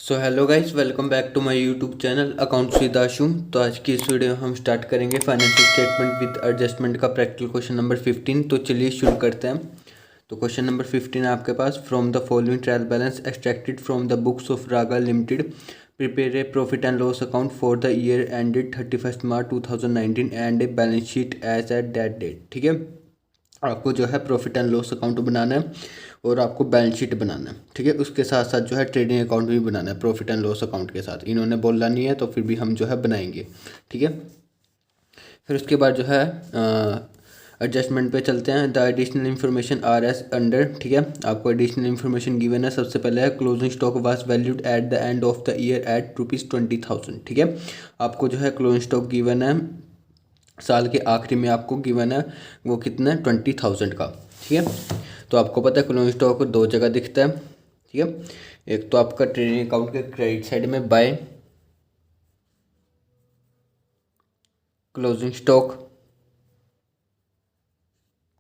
So hello guys, welcome back to my YouTube channel accounts with Ashu. तो आज की इस वीडियो में हम स्टार्ट करेंगे फाइनेंशियल स्टेटमेंट विद एडजस्टमेंट का प्रैक्टिकल क्वेश्चन नंबर 15। तो चलिए शुरू करते हैं। तो क्वेश्चन नंबर 15 है आपके पास। From the following trial balance extracted from the books of Raga limited prepare a profit and loss account for the year ended 31 March 2019 and a balance sheet as at that date. ठीक है, आपको जो है profit and loss account बनाना है और आपको balance sheet बनाना है। ठीक है, उसके साथ साथ जो है ट्रेडिंग अकाउंट भी बनाना है प्रॉफिट एंड लॉस अकाउंट के साथ। इन्होंने बोला नहीं है तो फिर भी हम जो है बनाएंगे। ठीक है, फिर उसके बाद जो है एडजस्टमेंट पे चलते हैं। The additional information R S under. ठीक है, आपको एडिशनल इन्फॉर्मेशन गिवन है। सबसे पहले है closing stock was valued at the end of the year at ₹20,000। ठीक है, आपको जो है क्लोजिंग स्टॉक गिवन है, साल के आखिरी में आपको गिवन है वो कितना है 20,000 का। ठीक है, तो आपको पता है क्लोजिंग स्टॉक दो जगह दिखता है। ठीक है, एक तो आपका ट्रेडिंग अकाउंट के क्रेडिट साइड में बाय क्लोजिंग स्टॉक।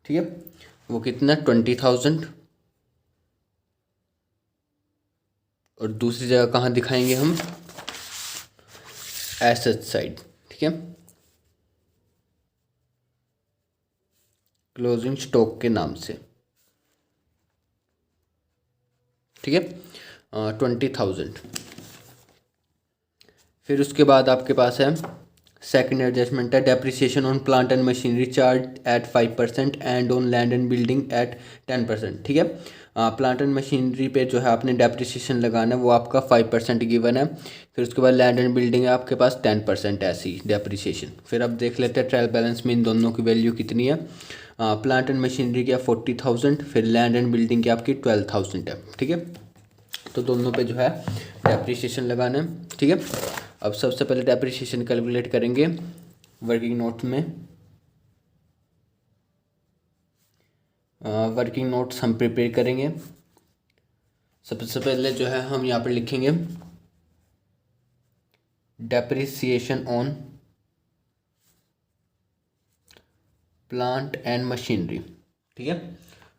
ठीक है, वो कितना 20,000। और दूसरी जगह कहाँ दिखाएंगे हम, एसेट साइड। ठीक है, क्लोजिंग स्टॉक के नाम से। ठीक है, 20,000। फिर उसके बाद आपके पास है सेकंड एडजस्टमेंट है depreciation on plant and machinery charge at 5% and on land and building at 10%। ठीक है, प्लांट एंड मशीनरी पे जो है आपने डेप्रिसिएशन लगाना है, वो आपका 5% गिवन है। फिर उसके बाद लैंड एंड बिल्डिंग है आपके पास 10% ऐसी डेप्रिसिएशन। फिर अब देख लेते हैं ट्रायल बैलेंस में इन दोनों की वैल्यू कितनी है। प्लांट एंड मशीनरी की 40,000, फिर लैंड एंड बिल्डिंग की आपकी 12,000 है। ठीक है, तो दोनों पे जो है डेप्रिसिएशन लगाना है। ठीक है, अब सबसे पहले डेप्रिसिएशन कैलकुलेट करेंगे वर्किंग नोट्स में। वर्किंग नोट्स हम प्रिपेयर करेंगे। सबसे पहले जो है हम यहाँ पर लिखेंगे depreciation on plant and machinery. ठीक है,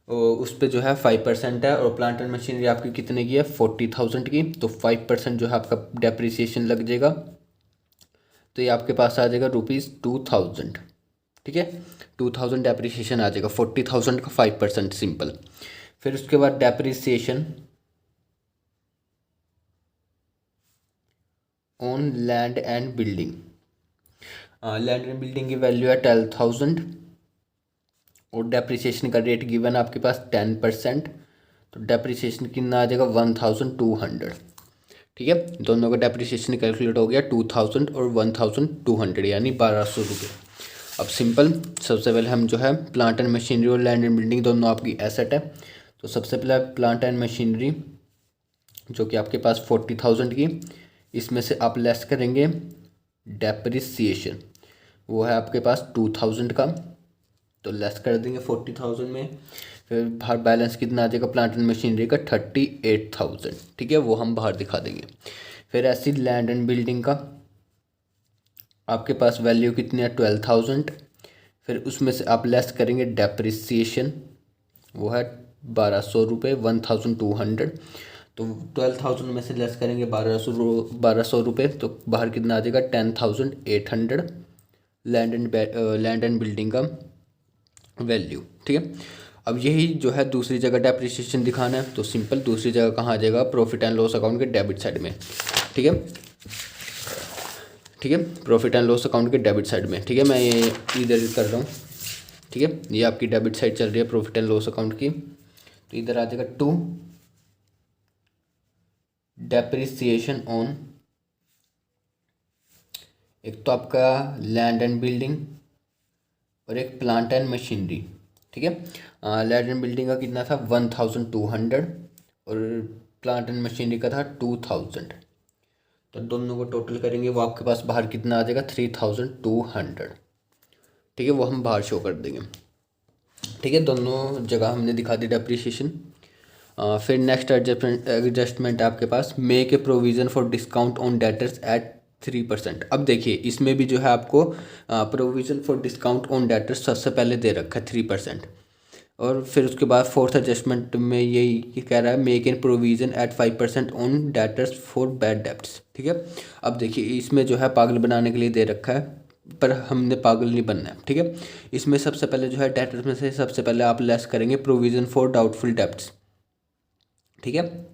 उस पर जो है 5% है और प्लांट एंड मशीनरी आपकी कितने की है 40,000 की। तो 5% जो है आपका डेप्रिसिएशन लग जाएगा, तो ये आपके पास आ जाएगा ₹2,000। ठीक है, 2,000 डेप्रिसिएशन आ जाएगा, 40,000 का 5% सिंपल। फिर उसके बाद depreciation on land and building. Land and building की वैल्यू है 12,000 और डेप्रिसिएशन का रेट गिवन है आपके पास 10%। तो डेप्रिसिएशन कितना आ जाएगा 1,200। ठीक है, दोनों का डेप्रिसिएशन कैलकुलेट हो गया 2,000 और 1,200 यानी 1,200 रुपये। अब सिंपल, सबसे पहले हम जो है प्लांट एंड मशीनरी और लैंड एंड बिल्डिंग दोनों आपकी एसेट है। तो सबसे पहले प्लांट एंड मशीनरी जो कि आपके पास 40,000 की, इसमें से आप लेस करेंगे डेप्रिसिएशन, वो है आपके पास 2,000 का, तो लेस कर देंगे 40,000 में। फिर बाहर बैलेंस कितना आ जाएगा प्लांट एंड मशीनरी का 38,000। ठीक है, वो हम बाहर दिखा देंगे। फिर ऐसी लैंड एंड बिल्डिंग का आपके पास वैल्यू कितनी है 12,000। फिर उसमें से आप लेस करेंगे डेप्रिसिएशन, वो है 1,200 रुपये, 1,200। तो 12,000 में से लेस करेंगे 1,200 रुपये, तो बाहर कितना आ जाएगा 10,800 लैंड एंड बिल्डिंग का वैल्यू। ठीक है, अब यही जो है दूसरी जगह डेप्रिसिएशन दिखाना है, तो सिंपल दूसरी जगह कहाँ आ जाएगा प्रॉफिट एंड लॉस अकाउंट के डेबिट साइड में। ठीक है, ठीक है, प्रॉफिट एंड लॉस अकाउंट के डेबिट साइड में। ठीक है, मैं ये इधर कर रहा हूँ। ठीक है, ये आपकी डेबिट साइड चल रही है प्रॉफिट एंड लॉस अकाउंट की, तो इधर आ जाएगा टू डेप्रिसिएशन ऑन, एक तो आपका लैंड एंड बिल्डिंग और एक प्लांट एंड मशीनरी। ठीक है, लैंड एंड बिल्डिंग का कितना था 1,200 और प्लांट एंड मशीनरी का था 2,000। तो दोनों को टोटल करेंगे, वो आपके पास बाहर कितना आ जाएगा 3,200। ठीक है, वो हम बाहर शो कर देंगे। ठीक है, दोनों जगह हमने दिखा दी डेप्रिसिएशन। फिर नेक्स्ट एडजस्टमेंट आपके पास make a provision for discount on debtors at 3%। अब देखिए इसमें भी जो है आपको provision for discount on debtors सबसे पहले दे रखा है 3%। और फिर उसके बाद फोर्थ एडजस्टमेंट में यही कह रहा है, make in provision at 5% on debtors for bad debts. ठीक है, अब देखिए इसमें जो है पागल बनाने के लिए दे रखा है, पर हमने पागल नहीं बनना है। ठीक है, इसमें सबसे पहले जो है डेटर्स में से सबसे पहले आप लेस करेंगे प्रोविज़न फॉर डाउटफुल डेब्ट्स। ठीक है,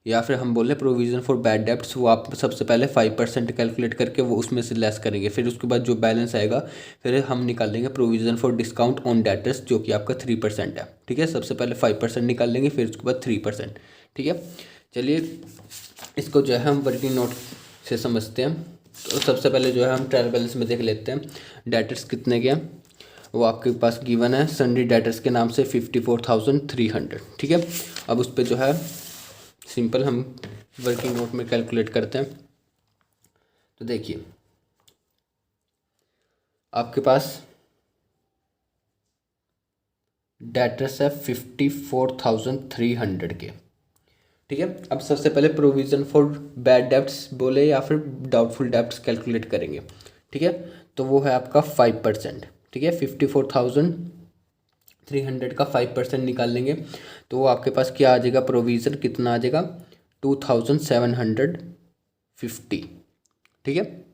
या फिर हम बोले प्रोविज़न फॉर बैड डेब्ट्स, वो आप सबसे पहले 5% कैलकुलेट करके वो उसमें से लेस करेंगे। फिर उसके बाद जो बैलेंस आएगा फिर हम निकाल लेंगे provision for discount on debtors, जो कि आपका 3% है। ठीक है, सबसे पहले 5% निकाल लेंगे, फिर उसके बाद 3%। ठीक है, चलिए इसको जो है हम वर्किंग नोट से समझते हैं। तो सबसे पहले जो है हम ट्रायल बैलेंस में देख लेते हैं डेटर्स कितने के हैं। वो आपके पास गिवन है सन्ड्री डेटर्स के नाम से 54,300। ठीक है, अब उस पर जो है सिंपल हम वर्किंग नोट में कैलकुलेट करते हैं। तो देखिए आपके पास डेटर्स है 54,300 के। ठीक है, अब सबसे पहले प्रोविज़न फॉर बैड डेब्ट्स बोले या फिर डाउटफुल डेब्ट्स कैलकुलेट करेंगे। ठीक है, तो वो है आपका 5%। ठीक है, 54,300 का 5% निकाल लेंगे तो वो आपके पास क्या आ जाएगा, प्रोविज़न कितना आ जाएगा, 2,750। ठीक है,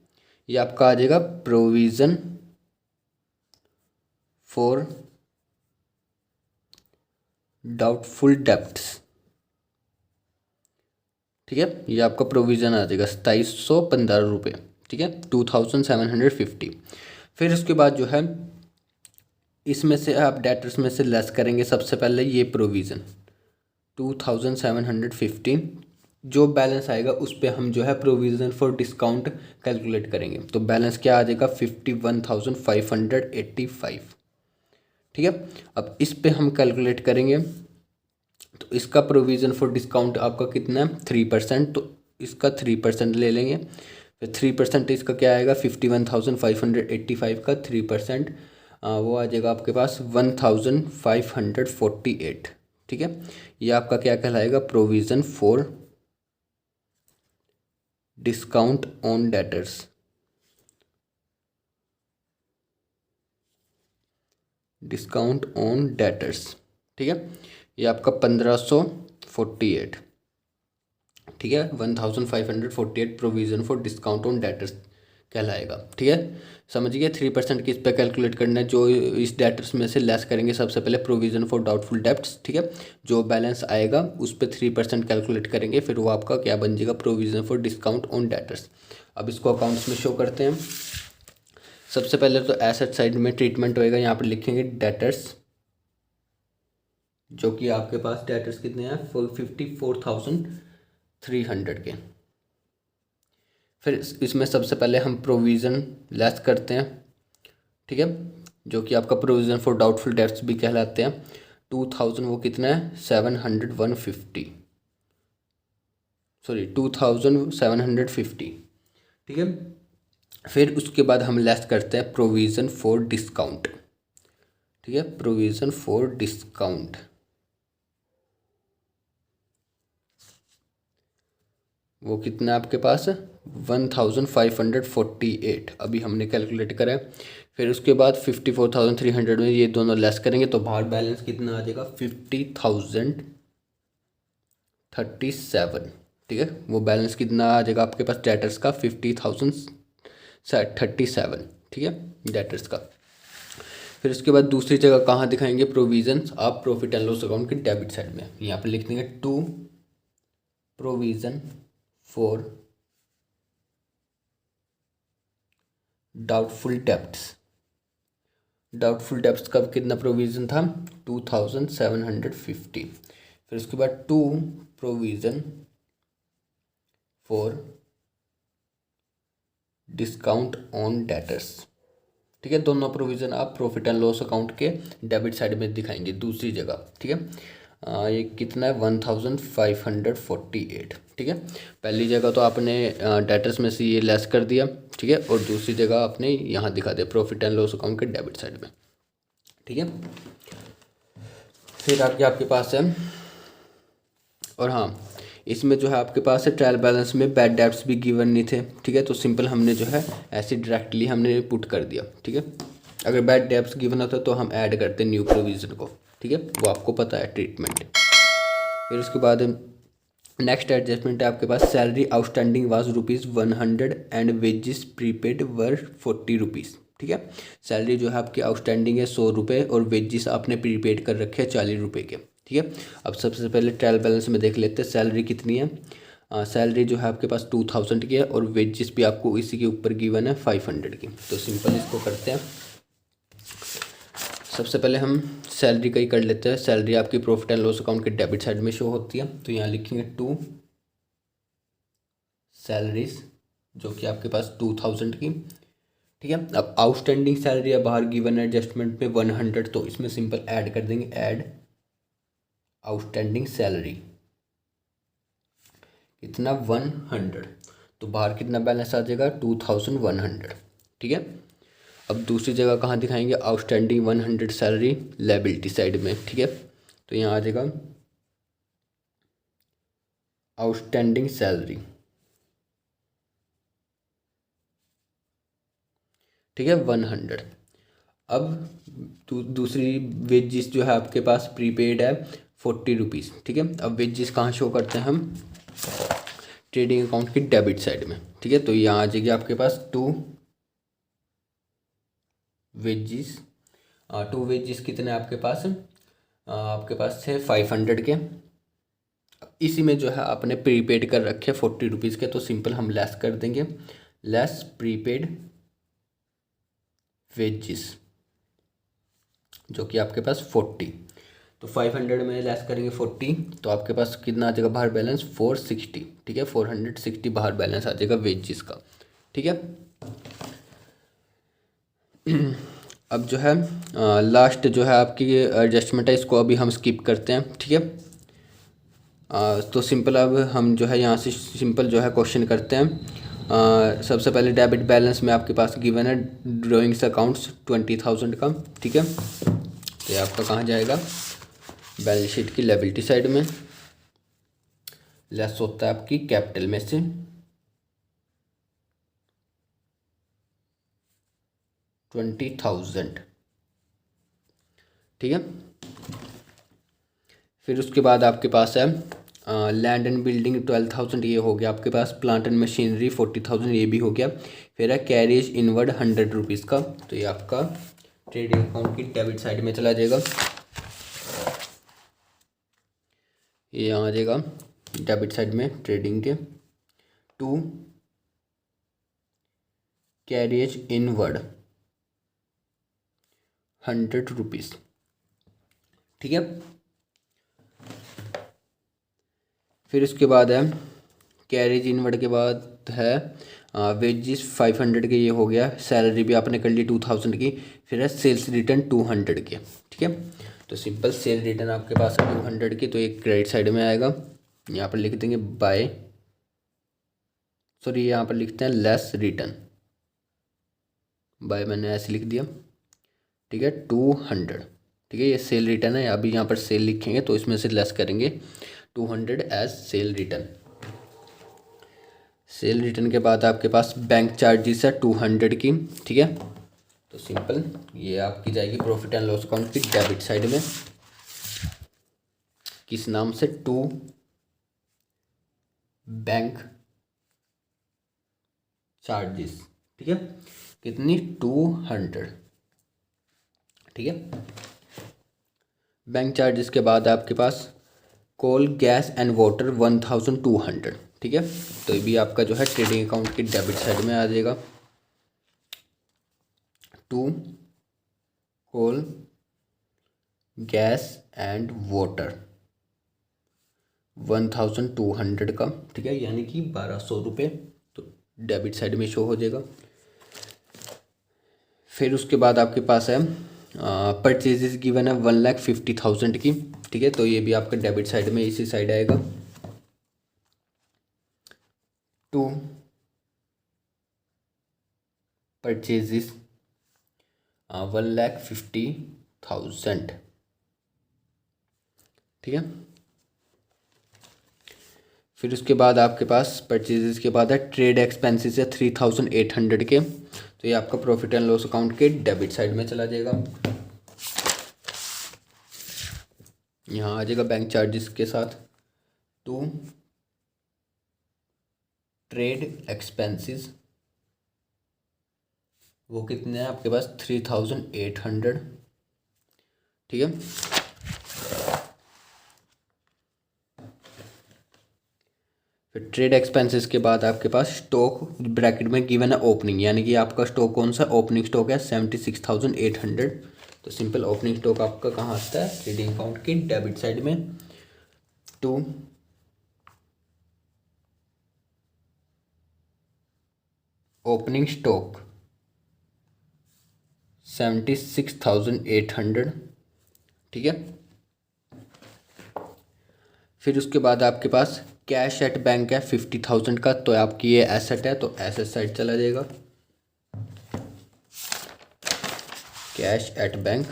ये आपका आ जाएगा प्रोविज़न फॉर डाउटफुल डेब्ट्स। ठीक है, ये आपका प्रोविज़न आ जाएगा 2715 रुपये। ठीक है, 2,750। फिर उसके बाद जो है इसमें से आप डेटर्स में से लेस करेंगे सबसे पहले ये प्रोविज़न 2,715। जो बैलेंस आएगा उस पर हम जो है प्रोविज़न फॉर डिस्काउंट कैलकुलेट करेंगे। तो बैलेंस क्या आ जाएगा, 51,585। ठीक है, अब इस पे हम कैलकुलेट करेंगे तो इसका प्रोविज़न फॉर डिस्काउंट आपका कितना है, 3%। तो इसका 3% ले लेंगे, फिर 3% इसका क्या आएगा, 51,585 का 3% वो आ जाएगा आपके पास 1,548। ठीक है, ये आपका क्या कहलाएगा, provision for discount on debtors. Discount on debtors. ठीक है, ये आपका 1548। ठीक है, 1,548 provision for discount on debtors कहलाएगा। ठीक है, समझिए 3% किस पे कैलकुलेट करना है, जो इस डेटर्स में से लेस करेंगे सबसे पहले प्रोविज़न फॉर डाउटफुल डेब्ट्स। ठीक है, जो बैलेंस आएगा उस पर 3% कैलकुलेट करेंगे, फिर वो आपका क्या बन जाएगा, provision for discount on debtors. अब इसको अकाउंट्स में शो करते हैं। सबसे पहले तो एसेट साइड में ट्रीटमेंट होएगा, यहाँ पर लिखेंगे डेटर्स, जो कि आपके पास डेटर्स कितने हैं, 54,300 के। फिर इसमें सबसे पहले हम प्रोविज़न लेस करते हैं। ठीक है, जो कि आपका प्रोविज़न फॉर डाउटफुल डेट्स भी कहलाते हैं। 2,000 वो कितना है, 750, सॉरी 2,750। ठीक है, फिर उसके बाद हम लेस करते हैं प्रोविज़न फॉर डिस्काउंट। ठीक है, प्रोविज़न फॉर डिस्काउंट वो कितना है आपके पास, 1,548 अभी हमने कैलकुलेट करा है। फिर उसके बाद 54,300 में ये दोनों लेस करेंगे तो बाहर बैलेंस कितना आ जाएगा, 50,037। ठीक है, वो बैलेंस कितना आ जाएगा आपके पास डेटर्स का, 50,037। ठीक है, डेटर्स का। फिर उसके बाद दूसरी जगह कहाँ दिखाएंगे प्रोविजंस, आप प्रॉफिट एंड लॉस अकाउंट के डेबिट साइड में यहाँ पे लिख देंगे to provision for doubtful debts. Doubtful debts का कितना प्रोविज़न था, 2,750। फिर उसके बाद to provision for discount on debtors. ठीक है, दोनों प्रोविज़न आप प्रॉफिट एंड लॉस अकाउंट के डेबिट साइड में दिखाएंगे दूसरी जगह। ठीक है, ये कितना है, 1,548। ठीक है, पहली जगह तो आपने डेटर्स में से ये लेस कर दिया। ठीक है, और दूसरी जगह आपने यहाँ दिखा दिया प्रॉफिट एंड लॉस अकाउंट के डेबिट साइड में। ठीक है, फिर आगे आपके पास है, और हाँ इसमें जो है आपके पास है ट्रायल बैलेंस में बैड डेब्ट्स भी गिवन नहीं थे। ठीक है, तो सिंपल हमने जो है ऐसे डायरेक्टली हमने पुट कर दिया। ठीक है, अगर बैड डेब्ट्स गिवन होता तो हम ऐड करते न्यू प्रोविज़न को, ठीक है, वो आपको पता है ट्रीटमेंट। फिर उसके बाद नेक्स्ट एडजस्टमेंट है आपके पास, salary outstanding was ₹100 and wages prepaid were ₹40, ठीक है। सैलरी जो है आपकी आउटस्टैंडिंग है ₹100 और वेजेस आपने प्रीपेड कर रखे हैं ₹40 के, ठीक है। अब सबसे पहले ट्रायल बैलेंस में देख लेते हैं सैलरी कितनी है। सैलरी जो है आपके पास 2000 की है और वेजेस भी आपको इसी के ऊपर गिवन है 500 की। तो सिंपल इसको करते हैं। सबसे पहले हम सैलरी का ही कर लेते हैं। सैलरी आपकी प्रॉफिट एंड लॉस अकाउंट के डेबिट साइड में शो होती है, तो यहाँ लिखेंगे 2 सैलरीज जो कि आपके पास 2000 की, ठीक है। अब आउटस्टैंडिंग सैलरी है बाहर गिवन एडजस्टमेंट में 100, तो इसमें सिंपल ऐड कर देंगे, ऐड आउटस्टैंडिंग सैलरी कितना 100, तो बाहर कितना बैलेंस आ जाएगा 2100, ठीक है। अब दूसरी जगह कहाँ दिखाएंगे, आउटस्टैंडिंग 100 सैलरी लायबिलिटी साइड में, ठीक है। तो यहाँ आ जाएगा आउटस्टैंडिंग सैलरी, ठीक है 100। अब दूसरी वेजेस जो है आपके पास प्रीपेड है ₹40, ठीक है। अब वेजेस कहाँ शो करते हैं हम, ट्रेडिंग अकाउंट की डेबिट साइड में, ठीक है। तो यहाँ आ जाएगी आपके पास 2 वेजेस। 2 वेजेस कितने आपके पास, आपके पास थे 500 के। इसी में जो है आपने प्रीपेड कर रखे ₹40 के, तो सिंपल हम लेस कर देंगे, लेस प्रीपेड वेजेस जो कि आपके पास 40, तो 500 में लेस करेंगे 40, तो आपके पास कितना आ जाएगा बाहर बैलेंस 460, ठीक है। 460 बाहर बैलेंस आ जाएगा वेजेस का, ठीक है। अब जो है लास्ट जो है आपकी एडजस्टमेंट है, इसको अभी हम स्किप करते हैं, ठीक है। तो सिंपल अब हम जो है यहाँ से सिंपल जो है क्वेश्चन करते हैं। सबसे पहले डेबिट बैलेंस में आपके पास गिवन है ड्राइंग्स अकाउंट्स 20,000 का, ठीक है। तो ये आपका कहाँ जाएगा, बैलेंस शीट की लायबिलिटी साइड में, लेस होता है आपकी कैपिटल में से 20,000, ठीक है। फिर उसके बाद आपके पास है लैंड एंड बिल्डिंग 12,000, ये हो गया आपके पास। प्लांट एंड मशीनरी 40,000, ये भी हो गया। फिर है कैरेज इनवर्ड ₹100 का, तो ये आपका ट्रेडिंग अकाउंट की डेबिट साइड में चला जाएगा, ये यहाँ आ जाएगा डेबिट साइड में ट्रेडिंग के। 2 कैरेज इनवर्ड ₹100, ठीक है। फिर उसके बाद है कैरेज इनवर्ड के बाद है वेजेस 500 के, ये हो गया। सैलरी भी आपने कर ली 2000 की। फिर है सेल्स रिटर्न 200 के, ठीक है। तो सिंपल सेल रिटर्न आपके पास है 200 की, तो एक क्रेडिट साइड में आएगा। यहाँ पर लिख देंगे बाय, सॉरी यहाँ पर लिखते हैं लेस रिटर्न, बाय मैंने ऐसे लिख दिया, ठीक है 200, ठीक है। ये सेल रिटर्न है, अभी यहाँ पर सेल लिखेंगे तो इसमें से लेस करेंगे 200 as sale return. Sale return के बाद आपके पास बैंक चार्जेस है 200 की, ठीक है। तो सिंपल ये आपकी जाएगी प्रॉफिट एंड लॉस अकाउंट की डेबिट साइड में, किस नाम से, 2 बैंक चार्जेस, ठीक है। कितनी 200, ठीक है। बैंक चार्जेस के बाद आपके पास कोल गैस एंड वाटर 1200, ठीक है। तो ये भी आपका जो है ट्रेडिंग अकाउंट की डेबिट साइड में आ जाएगा। 2 कोल गैस एंड वाटर 1200 का, ठीक है, यानी कि 1200 रुपये, तो डेबिट साइड में शो हो जाएगा। फिर उसके बाद आपके पास है परचेजेस गिवन है 1,50,000 की, ठीक है। तो ये भी आपका डेबिट साइड में इसी साइड आएगा। 2 परचेजेस 1,50,000, ठीक है। फिर उसके बाद आपके पास परचेजेस के बाद है ट्रेड एक्सपेंसेस है 3,800 के, तो ये आपका प्रॉफिट एंड लॉस अकाउंट के डेबिट साइड में चला जाएगा। यहाँ आ जाएगा बैंक चार्जेस के साथ। टू ट्रेड एक्सपेंसेस, वो कितने हैं आपके पास 3800, ठीक है। फिर ट्रेड एक्सपेंसेस के बाद आपके पास स्टॉक ब्रैकेट में गिवन है ओपनिंग, यानी कि आपका स्टॉक कौन सा ओपनिंग स्टॉक है 76,800। तो सिंपल ओपनिंग स्टॉक आपका कहाँ आता है ट्रेडिंग अकाउंट की डेबिट साइड में। टू ओपनिंग स्टॉक 76,800, ठीक है। फिर उसके बाद आपके पास कैश एट बैंक है 50,000 का, तो आपकी ये एसेट है तो एसेट साइड चला जाएगा। कैश एट बैंक,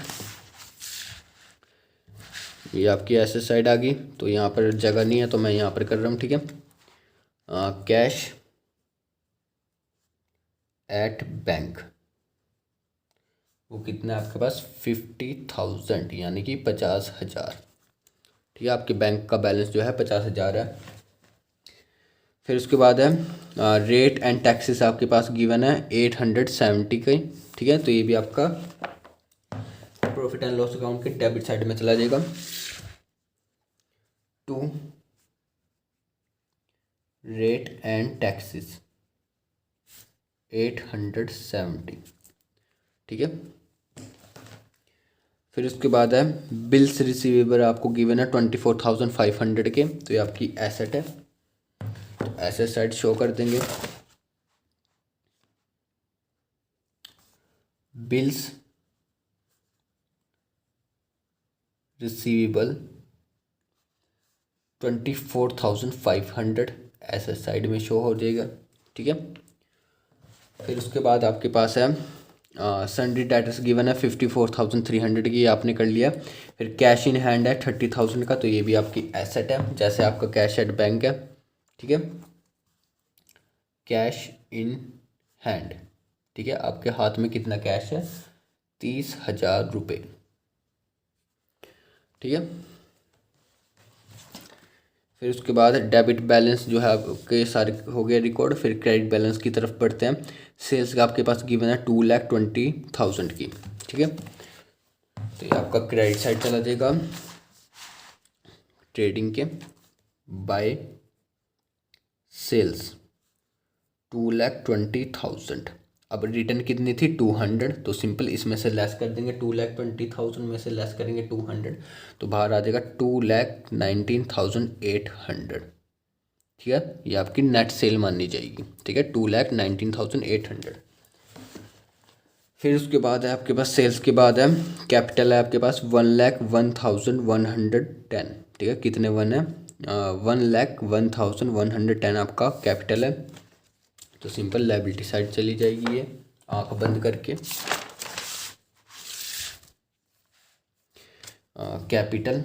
ये आपकी एसेट साइड आ गई। तो यहाँ पर जगह नहीं है तो मैं यहाँ पर कर रहा हूँ, ठीक है। कैश एट बैंक वो कितना है आपके पास 50,000, यानी कि 50,000, ठीक है। आपके बैंक का बैलेंस जो है 50,000 है। फिर उसके बाद है रेट एंड टैक्सेस आपके पास गिवन है 870 का, ठीक है। तो ये भी आपका प्रॉफिट एंड लॉस अकाउंट के डेबिट साइड में चला जाएगा। टू रेट एंड टैक्सेस 870, ठीक है। फिर उसके बाद है बिल्स रिसीवेबल आपको गिवन है 24,500 के, तो ये आपकी एसेट है, तो एसेट साइड शो कर देंगे। बिल्स रिसीवेबल 24,500 एसेट साइड में शो हो जाएगा, ठीक है। फिर उसके बाद आपके पास है सन्ड्री डेटर्स गिवन है 54,300 की, ये आपने कर लिया। फिर कैश इन हैंड है 30,000 का, तो ये भी आपकी एसेट है जैसे आपका कैश एट बैंक है, ठीक है। कैश इन हैंड, ठीक है, आपके हाथ में कितना कैश है 30,000 रुपये, ठीक है। फिर उसके बाद डेबिट बैलेंस जो है आपके सारे हो गए रिकॉर्ड। फिर क्रेडिट बैलेंस की तरफ बढ़ते हैं। सेल्स का आपके पास गिवन है 2,20,000 की, ठीक है। तो ये आपका क्रेडिट साइड चला जाएगा ट्रेडिंग के। बाय सेल्स 2,20,000, अब रिटर्न कितनी थी 200, तो सिंपल इसमें से लेस कर देंगे 2,20,000 में से लेस करेंगे 200, तो बाहर आ जाएगा 2,19,800, ठीक है। ये आपकी नेट सेल मानी जाएगी, ठीक है 2,19,800। फिर उसके बाद है आपके पास सेल्स के बाद है कैपिटल है आपके पास 1,01,110, ठीक है। कितने वन है 1,01,110 आपका कैपिटल है, तो सिंपल लायबिलिटी साइड चली जाएगी ये आंख बंद करके। कैपिटल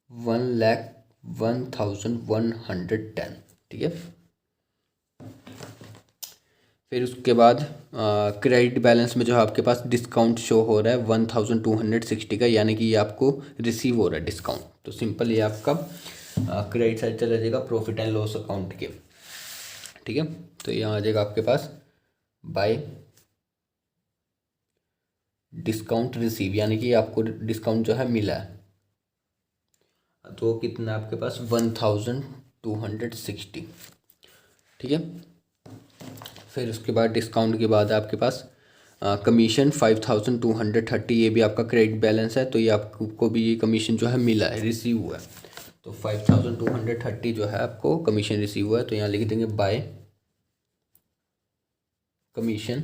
1,01,110, ठीक है। फिर उसके बाद क्रेडिट बैलेंस में जो है आपके पास डिस्काउंट शो हो रहा है 1,260 का, यानी कि ये आपको रिसीव हो रहा है डिस्काउंट, तो सिंपल ये आपका क्रेडिट साइड चला जाएगा प्रॉफिट एंड लॉस अकाउंट के, ठीक है। तो यहाँ आ जाएगा आपके पास बाय डिस्काउंट रिसीव, यानी कि आपको डिस्काउंट जो है मिला है, तो कितना आपके पास 1,260, ठीक है। फिर उसके बाद डिस्काउंट के बाद आपके पास कमीशन 5,230, ये भी आपका क्रेडिट बैलेंस है, तो ये आपको भी ये कमीशन जो है मिला है रिसीव हुआ है, तो 5,230 जो है आपको कमीशन रिसीव हुआ है, तो यहाँ लिख देंगे बाय कमीशन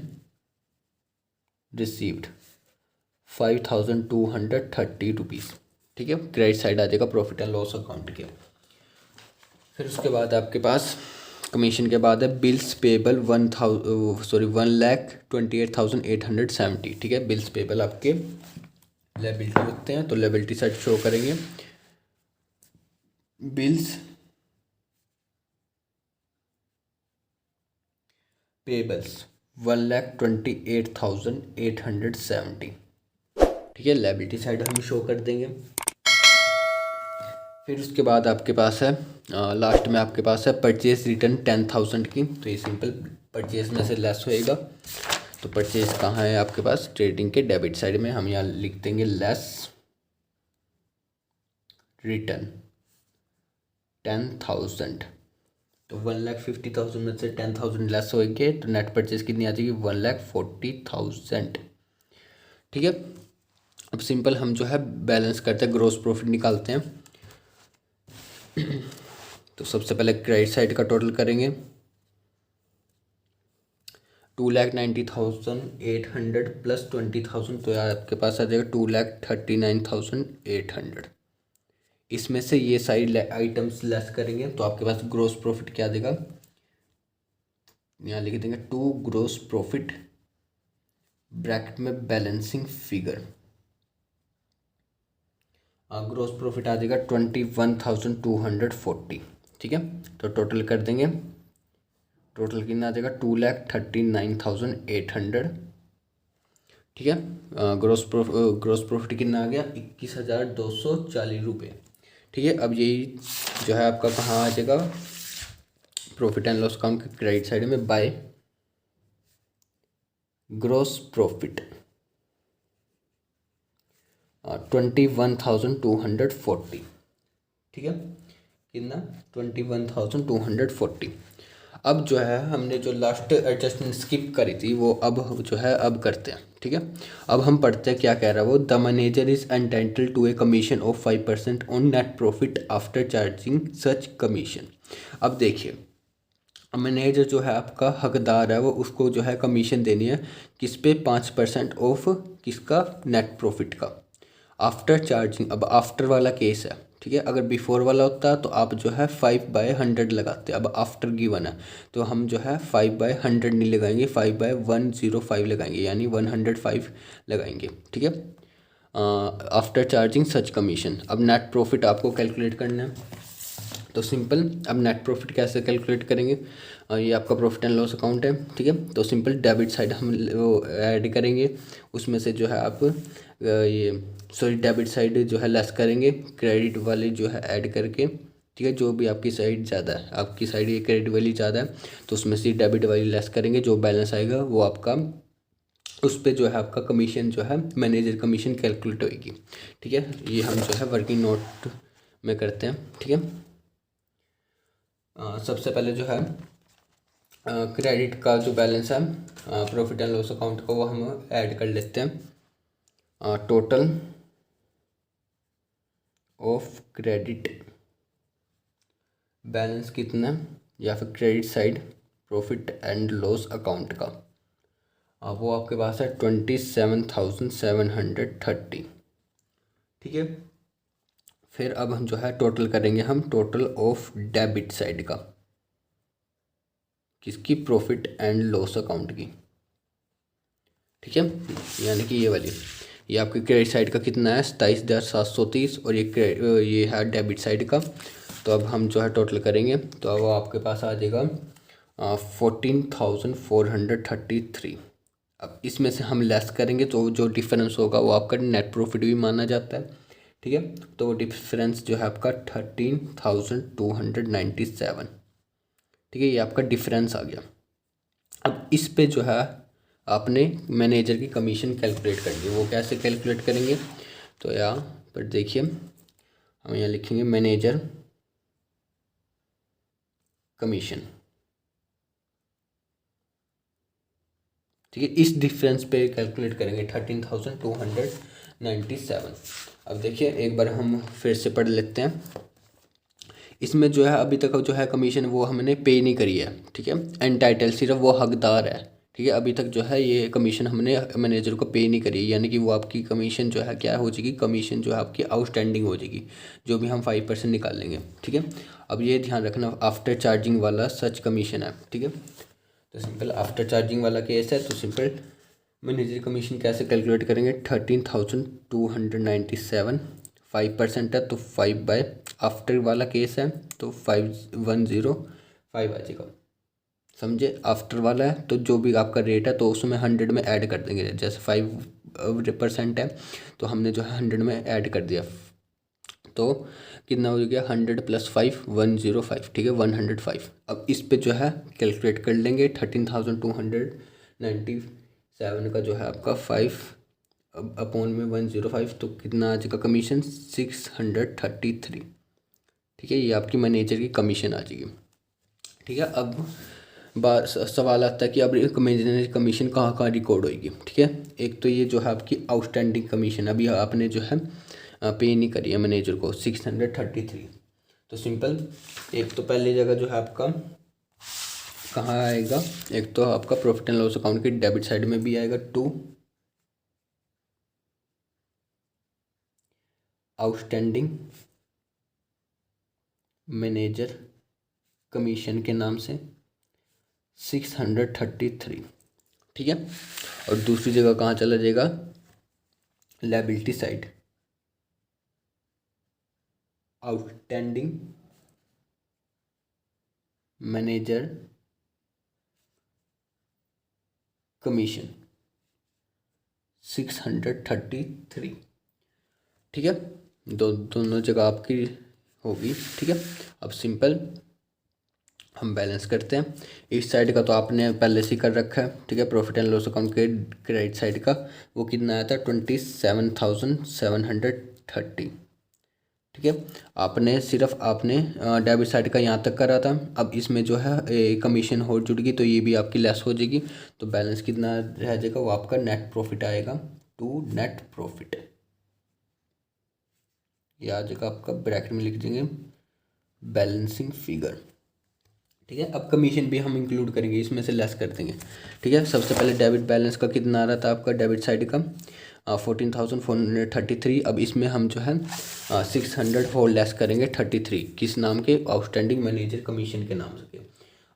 रिसीव्ड 5,230 रुपीज़, ठीक है। क्रेडिट साइड आ जाएगा प्रॉफिट एंड लॉस अकाउंट के। फिर उसके बाद आपके पास कमीशन के बाद है बिल्स पेबल 1,28,870, ठीक है। बिल्स पेबल आपके लायबिलिटी होते हैं, तो लायबिलिटी साइड शो करेंगे बिल्स पेबल्स 1,28,870। ठीक है, लायबिलिटी साइड हम शो कर देंगे। फिर उसके बाद आपके पास है लास्ट में आपके पास है परचेज रिटर्न 10,000 की। तो ये सिंपल परचेज में से लेस होएगा। तो परचेज कहाँ है आपके पास, ट्रेडिंग के डेबिट साइड में। हम यहाँ लिख देंगे लेस रिटर्न 10,000। तो 1,50,000 में से 10,000 लेस होएंगे तो नेट परचेज कितनी आ जाएगी, 1,40,000। ठीक है, अब सिंपल हम जो है बैलेंस करते हैं, ग्रॉस प्रॉफिट निकालते हैं। तो सबसे पहले क्रेडिट साइड का टोटल करेंगे, 2,90,800 प्लस 20,000, तो यार आपके पास आ जाएगा 2,39,800। इसमें से ये साइड आइटम्स लेस करेंगे तो आपके पास ग्रॉस प्रॉफिट क्या देगा, यहाँ लिख देंगे टू ग्रॉस प्रॉफिट ब्रैकेट में बैलेंसिंग फिगर। ग्रॉस प्रॉफिट आ जाएगा 21,240। ठीक है, तो टोटल कर देंगे, टोटल कितना आ जाएगा 2,39,800। ठीक है, ग्रॉस प्रॉफिट कितना आ गया, 21,240 रुपये। ठीक है, अब यही जो है आपका कहाँ आ जाएगा, प्रॉफिट एंड लॉस अकाउंट के क्रेडिट साइड में बाय ग्रॉस प्रॉफिट 21,240। ठीक है, कितना 21,240। अब जो है हमने जो लास्ट एडजस्टमेंट स्किप करी थी वो अब जो है अब करते हैं। ठीक है, अब हम पढ़ते हैं क्या कह रहा है वो, the manager is entitled to a commission of 5% on net profit after charging such commission. अब देखिए, मैनेजर जो है आपका हकदार है, वो उसको जो है कमीशन देनी है किस पे, 5% ऑफ किसका, नेट प्रॉफिट का, आफ्टर चार्जिंग। अब आफ्टर वाला केस है, ठीक है, अगर बिफोर वाला होता तो आप जो है 5/100 लगाते। अब आफ्टर गिवन है तो हम जो है 5/100 नहीं लगाएंगे, 5/105 लगाएंगे, यानी 105 लगाएंगे। ठीक है, आफ्टर चार्जिंग सच कमीशन। अब नेट प्रॉफिट आपको कैलकुलेट करना है, तो सिंपल अब नेट प्रॉफिट कैसे कैलकुलेट करेंगे, ये आपका प्रॉफिट एंड लॉस अकाउंट है। ठीक है, तो सिंपल डेबिट साइड हम वो ऐड करेंगे, उसमें से जो है आप ये सॉरी डेबिट साइड जो है लेस करेंगे, क्रेडिट वाले जो है ऐड करके। ठीक है, जो भी आपकी साइड ज़्यादा है, आपकी साइड ये क्रेडिट वाली ज़्यादा है तो उसमें से डेबिट वाली लेस करेंगे, जो बैलेंस आएगा वो आपका, उस पर जो है आपका कमीशन जो है मैनेजर कमीशन कैलकुलेट होएगी। ठीक है, ये हम जो है वर्किंग नोट में करते हैं। ठीक है, सबसे पहले जो है क्रेडिट का जो बैलेंस है प्रॉफिट एंड लॉस अकाउंट का वो हम ऐड कर लेते हैं। टोटल ऑफ क्रेडिट बैलेंस कितना, या फिर credit side profit and loss account का, वो आपके पास है 27,730। ठीक है, फिर अब हम जो है टोटल करेंगे, हम टोटल ऑफ डेबिट साइड का, किसकी, प्रॉफिट एंड लॉस अकाउंट की। ठीक है, यानी कि ये वाली, ये आपकी क्रेडिट साइड का कितना है 27,730, और ये है डेबिट साइड का। तो अब हम जो है टोटल करेंगे तो अब आपके पास आ जाएगा 14,433। अब इसमें से हम लेस करेंगे तो जो डिफरेंस होगा वो आपका नेट प्रॉफिट भी माना जाता है। ठीक है, तो वो डिफरेंस जो है आपका 13,297। ठीक है, ये आपका डिफरेंस आ गया। अब इस पे जो है आपने मैनेजर की कमीशन कैलकुलेट करनी है, वो कैसे कैलकुलेट करेंगे, तो यहाँ पर देखिए हम यहाँ लिखेंगे मैनेजर कमीशन। ठीक है, इस डिफरेंस पे कैलकुलेट करेंगे 13,297। अब देखिए एक बार हम फिर से पढ़ लेते हैं, इसमें जो है अभी तक जो है कमीशन वो हमने पे नहीं करी है। ठीक है, एंटाइटल सिर्फ वो हकदार है। ठीक है, अभी तक जो है ये कमीशन हमने मैनेजर को पे नहीं करी, यानी कि वो आपकी कमीशन जो है क्या हो जाएगी, कमीशन जो है आपकी आउटस्टैंडिंग हो जाएगी, जो भी हम 5% निकाल लेंगे। ठीक है, अब ये ध्यान रखना आफ्टर चार्जिंग वाला सच कमीशन है। ठीक है, तो सिंपल आफ्टर चार्जिंग वाला केस है, तो सिंपल मैनेजर कमीशन कैसे कैलकुलेट करेंगे, 13,297, 5% है तो 5/, आफ्टर वाला केस है तो 5,105 आ जाएगा। समझे। आफ्टर वाला है तो जो भी आपका रेट है तो उसमें 100 में ऐड कर देंगे, जैसे 5% है तो हमने जो है 100 में ऐड कर दिया, तो कितना हो गया 100 + 5 105, ठीक है 105। अब इस पे जो है कैलकुलेट कर लेंगे 13,297 का जो है आपका 5 अपॉन में 105, तो कितना आ जाएगा कमीशन 633, ठीक है। ये आपकी मैनेजर की कमीशन आ जाएगी, ठीक है। अब बात सवाल आता है कि अब मैनेजर कमीशन कहाँ कहाँ रिकॉर्ड होगी, ठीक है। एक तो ये जो है आपकी आउटस्टैंडिंग कमीशन अभी आपने जो है पे नहीं करी है मैनेजर को 633, तो सिंपल एक तो पहली जगह जो है आपका कहाँ आएगा, एक तो आपका प्रॉफिट एंड लॉस अकाउंट की डेबिट साइड में भी आएगा 2 आउटस्टैंडिंग मैनेजर कमीशन के नाम से 633, ठीक है। और दूसरी जगह कहाँ चला जाएगा, liability side outstanding manager commission 633, ठीक है। दोनों जगह आपकी होगी, ठीक है। अब सिंपल हम बैलेंस करते हैं। इस साइड का तो आपने पहले से कर रखा है, ठीक है। प्रॉफिट एंड लॉस अकाउंट के क्रेडिट साइड का वो कितना आया था 27,730, ठीक है। आपने डेबिट साइड का यहाँ तक करा था, अब इसमें जो है कमीशन और जुड़ गई तो ये भी आपकी लेस हो जाएगी, तो बैलेंस कितना रह जाएगा, वो आपका नेट प्रॉफिट आएगा, टू नेट प्रॉफिट, ये आ जाएगा आपका ब्रैकेट में लिख देंगे बैलेंसिंग फिगर, ठीक है। अब कमीशन भी हम इंक्लूड करेंगे, इसमें से लेस कर देंगे, ठीक है। सबसे पहले डेबिट बैलेंस का कितना आ रहा था आपका डेबिट साइड का 14,433, अब इसमें हम जो है 600 और लेस करेंगे 33, किस नाम के, आउटस्टैंडिंग मैनेजर कमीशन के नाम से।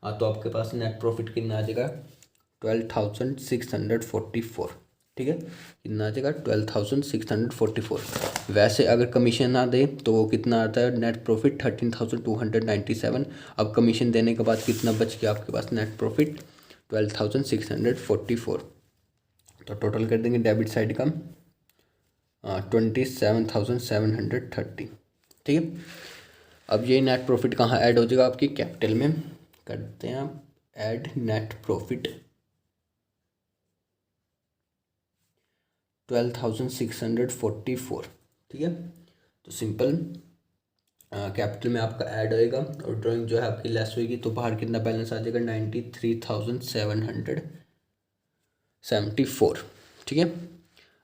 तो आपके पास नेट प्रॉफिट कितना आ जाएगा 12,644, ठीक है। कितना आ जाएगा 12,644। वैसे अगर कमीशन ना दे तो वो कितना आता है नेट प्रॉफिट 13,297। अब कमीशन देने के बाद कितना बच गया आपके पास नेट प्रॉफिट 12,644, तो टोटल कर देंगे डेबिट साइड का 27,730, ठीक है। अब ये नेट प्रॉफिट कहाँ ऐड हो जाएगा, आपकी कैपिटल में करते हैं आप ऐड नेट प्रॉफिट 12,644, ठीक है। तो सिंपल कैपिटल में आपका ऐड होएगा और ड्राइंग जो है आपकी लेस होएगी, तो बाहर कितना बैलेंस आ जाएगा 93,774, ठीक है।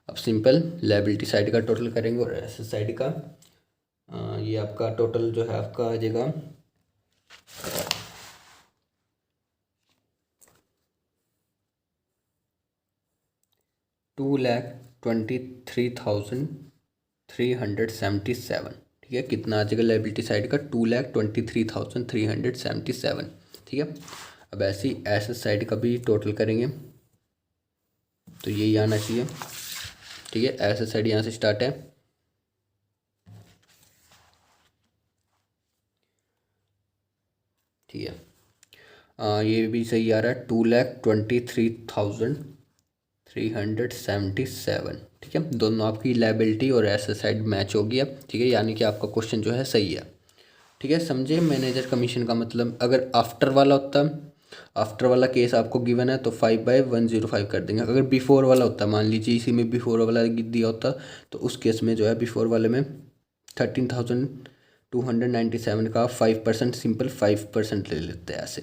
अब सिंपल लायबिलिटी साइड का टोटल करेंगे और एसेट साइड का ये आपका टोटल जो है आपका आ जाएगा 2,23,377, ठीक है। कितना आ जाएगा लायबिलिटी साइड का 2,23,377, ठीक है। अब ऐसे ही एसेट साइड का भी टोटल करेंगे तो यही आना चाहिए, ठीक है। एसेट साइड यहाँ से स्टार्ट है, ठीक है। ये भी सही आ रहा है 2,23,377, ठीक है। दोनों आपकी लायबिलिटी और एसेट साइड मैच हो गया, ठीक है, यानी कि आपका क्वेश्चन जो है सही है, ठीक है। समझे मैनेजर कमीशन का मतलब। अगर आफ्टर वाला होता, आफ्टर वाला केस आपको गिवन है तो 5/105 कर देंगे। अगर बिफोर वाला होता, मान लीजिए इसी में बिफोर वाला दिया होता, तो उस केस में जो है बिफोर वाले में 13,297 का 5% सिंपल 5% ले लेते हैं ऐसे,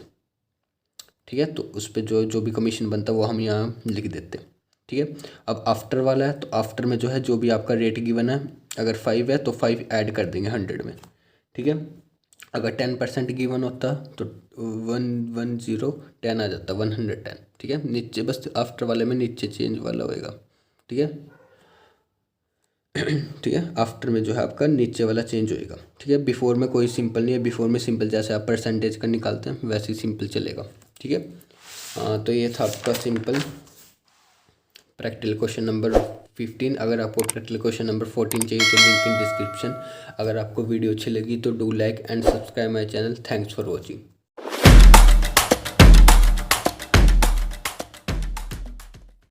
ठीक है। तो उस पर जो भी कमीशन बनता है वो हम यहाँ लिख देते हैं, ठीक है। अब आफ्टर वाला है तो आफ्टर में जो है जो भी आपका रेट गिवन है, अगर 5 है तो 5 ऐड कर देंगे 100 में, ठीक है। अगर 10% गिवन होता तो 110 आ जाता 110, ठीक है। नीचे बस आफ्टर वाले में नीचे चेंज वाला होएगा, ठीक है। ठीक है, आफ्टर में जो है आपका नीचे वाला चेंज होएगा, ठीक है। बिफोर में कोई सिंपल नहीं है, बिफोर में सिंपल जैसे आप परसेंटेज का निकालते हैं वैसे ही सिंपल चलेगा, ठीक है। तो ये था आपका सिंपल प्रैक्टिकल क्वेश्चन नंबर 15। अगर आपको प्रैक्टिकल क्वेश्चन नंबर 14 चाहिए तो लिंक इन डिस्क्रिप्शन। अगर आपको वीडियो अच्छी लगी तो do like and subscribe my channel. Thanks for watching.